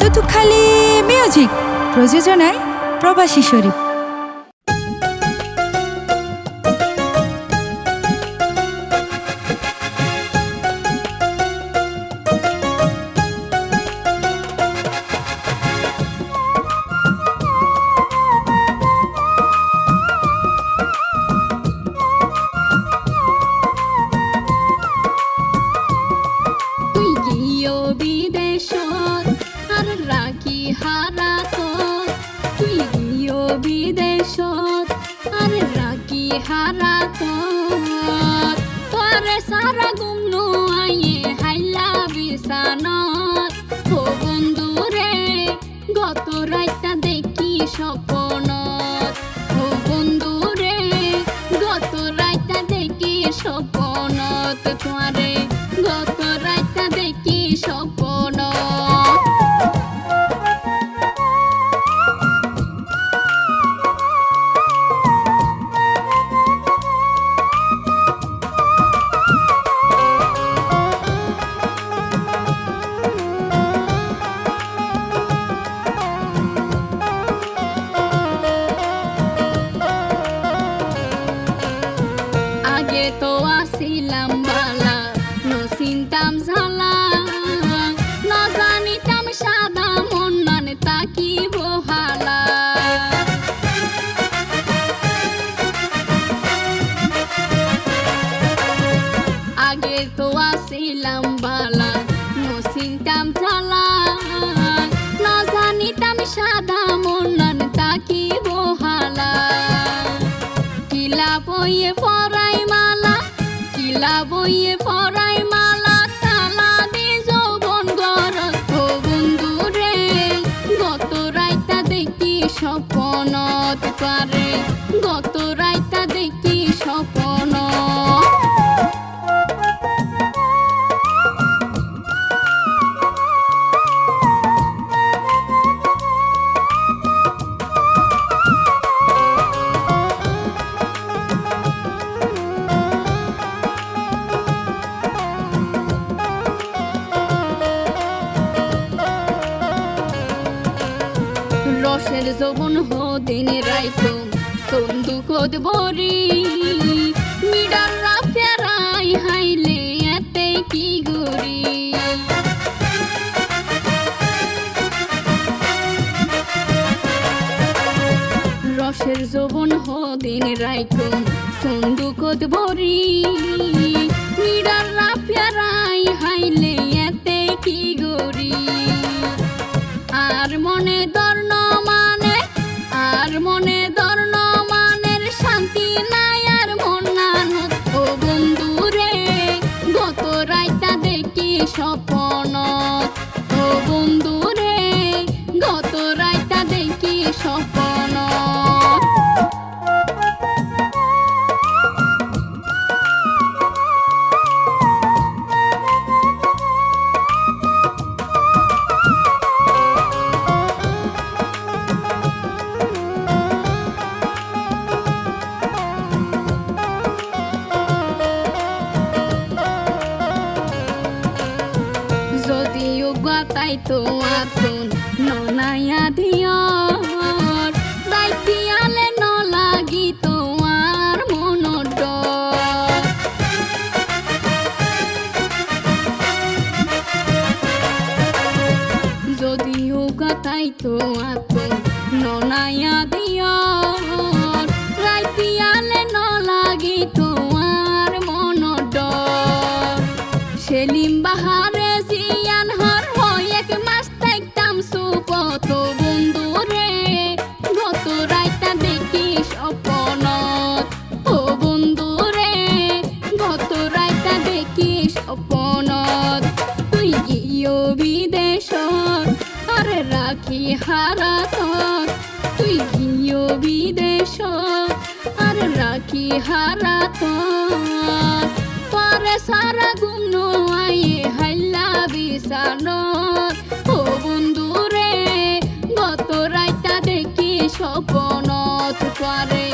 তুতুখালি music প্রযোজনায় প্রবাসী শরীফ। বিদেশত আর রাখি হারা তোরে সারা গুমনু আয়ে হাইলা বিছানত ও বন্ধুরে গত রাইতা দেখি স্বপ্নত ও বন্ধুরে গত রাইতা দেখি স্বপ্নত তোরে গত রাইতা দেখি স্বপ্নত। আগে তো আসিলাম বালা নসিনতাম ঝালা না জানিতাম সাদা মন্নান তাকি বহালা আগে তো আসিলাম বালা নসিনতাম ঝালা না জানিতাম সাদা মন্নান তাকি বহালা কিলা বইয়ে পরাই মালা কিলা বইয়ে পরাই মালা তালা দি যৌবন গরত ও বন্ধুরে গত রাইতা দেখি স্বপ্নত পারে গত রাইতা দেখি স্বপ্ন। রসের যৌবন হদিন রাইতো সন্দুকত ভরি মিডার রাফেরাই হাইলে এতে কি গরি রসের যৌবন হদিন রাইতো সন্দুকত ভরি মিডার রাফেরাই হাইলে এতে কি গরি আর মনে দর্ণ মানে আর মনে দর্ণ মানের শান্তি নাই আর মন নানত ও বন্ধুরে গত রাইতা দেখি স্বপ্নত ও বন্ধুরে গত রাইতা দেখি স্বপ্ন। যদিও গাতাই তো আতুন ননায়া দিয়র দাইতিয়ালে ন লাগি তোমার মনৰ ডৰ যদিও গাতাই তো আতুন ননায়া দিয়র দাইতিয়ালে ন লাগি তোমার মনৰ ডৰ সেলিম বাহারে জিয়ান হর হয় এক মাস থাকতাম সুপত বন্ধুরে গত রাইতা দেখি স্বপ্নত ও বন্ধুরে গত রাইতা দেখি স্বপ্নত তুই গিয়েও বিদেশত আরে রাখি হারাত তুই গিয়েও বিদেশত আরে রাখি হারাত তোরে সারা গুমনু আয়ে হাইলা বিছানত ও বন্ধুরে গত রাইতা দেখি স্বপ্নত তোরে